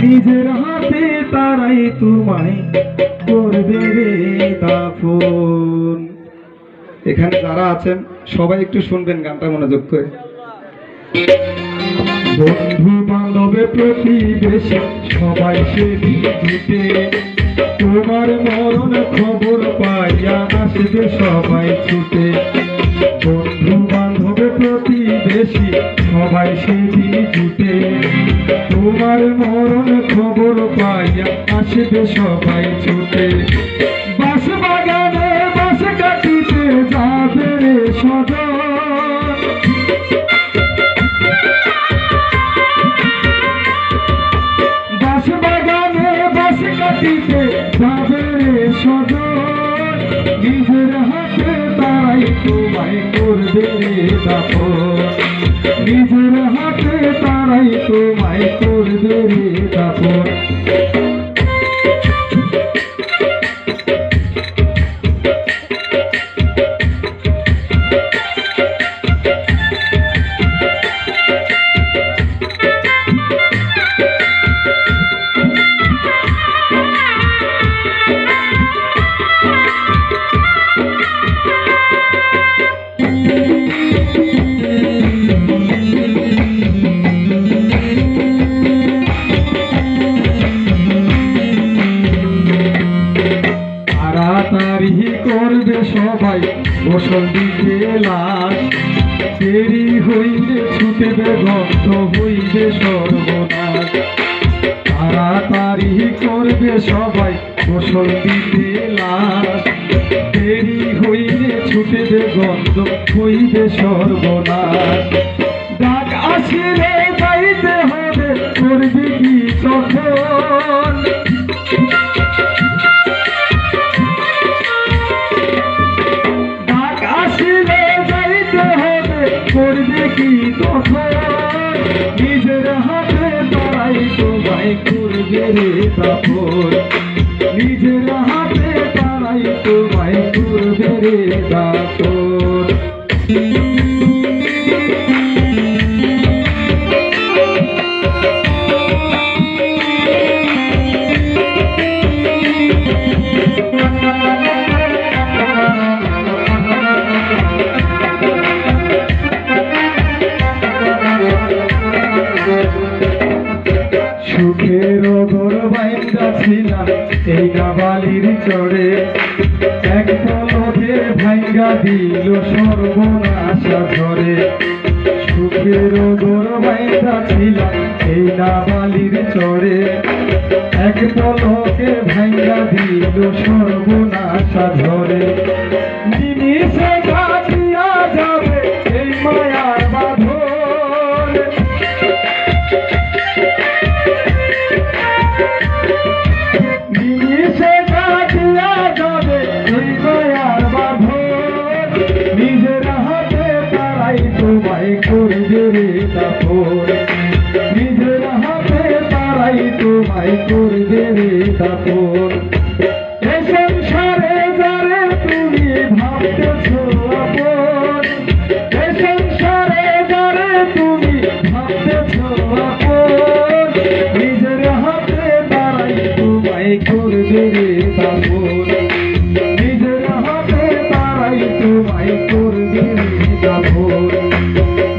নিজের হাতে তারাই তোমায় করবে রে দাফন। এখানে যারা আছেন সবাই একটু শুনবেন গানটা মনোযোগ করে। বন্ধু বান্ধবে প্রতিবেশী সবাই সেদিন জুটে তোমার মরণ খবর পাইয়া আসবে সবাই ছুটে। বন্ধু বান্ধবে প্রতিবেশী সবাই সেদিন জুটে তোমার মরণ খবর পাইয়া আসবে সবাই ছুটে। বাঁশ বাগানে বাঁশ কাটিতে যাবে রে সজন, বাঁশ বাগানে বাঁশ কাটিতে যাবে রে সজন। নিজের হাতে তারাই তোমায় করবে রে দাফন, নিজের হাতে তারাই তোমায় করবে রে দাফন। তাড়াতাড়ি করবে সবাই গোসল দিতে লাশ, দেরি হইলে ছুটবে গন্ধ হইবে সর্বনাশ। তাড়াতাড়ি করবে সবাই গোসল দিতে লাশ, দেরি হইলে ছুটবে গন্ধ হইবে সর্বনাশ। ডাক আসিলে যাইতে হবে করবে কি তখন, করবে কি তখন। নিজের হাতে তারাই তোমায় করবে রে দাফন, নিজের হাতে তারাই তোমায় করবে রে দাফন। সুখের ঘর বাইন্দা ছিলাম এই নাবালির চড়ে, এক পলকে ভাঙ্গা দিল সর্বনাশা ঝরে। সুখের ঘর বাইন্দা ছিলাম এই নাবালির চড়ে, এক পলকে ভাঙ্গা দিল সর্বনাশা ঝরে। নিমিষে কাটিয়া যাবে এই মায়ার বাঁধন, নিমিষে কাটিয়া যাবে এই মায়ার বাঁধন। নিজের হাতে তারাই তোমায় করবে রে দাফন, নিজের হাতে তারাই তোমায় করবে রে দাফন। এ সংসারে যারে তুমি ভাবতেছ আপন, এ সংসারে যারে তুমি ভাবতেছ আপন, নিজের হাতে তারাই তোমায় করবে রে দাফন, নিজের হাতে তারাই তোমায় করবে রে দাফন,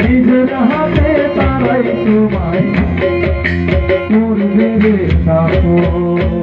নিজের হাতে তারাই তোমায় করবে রে দাফন।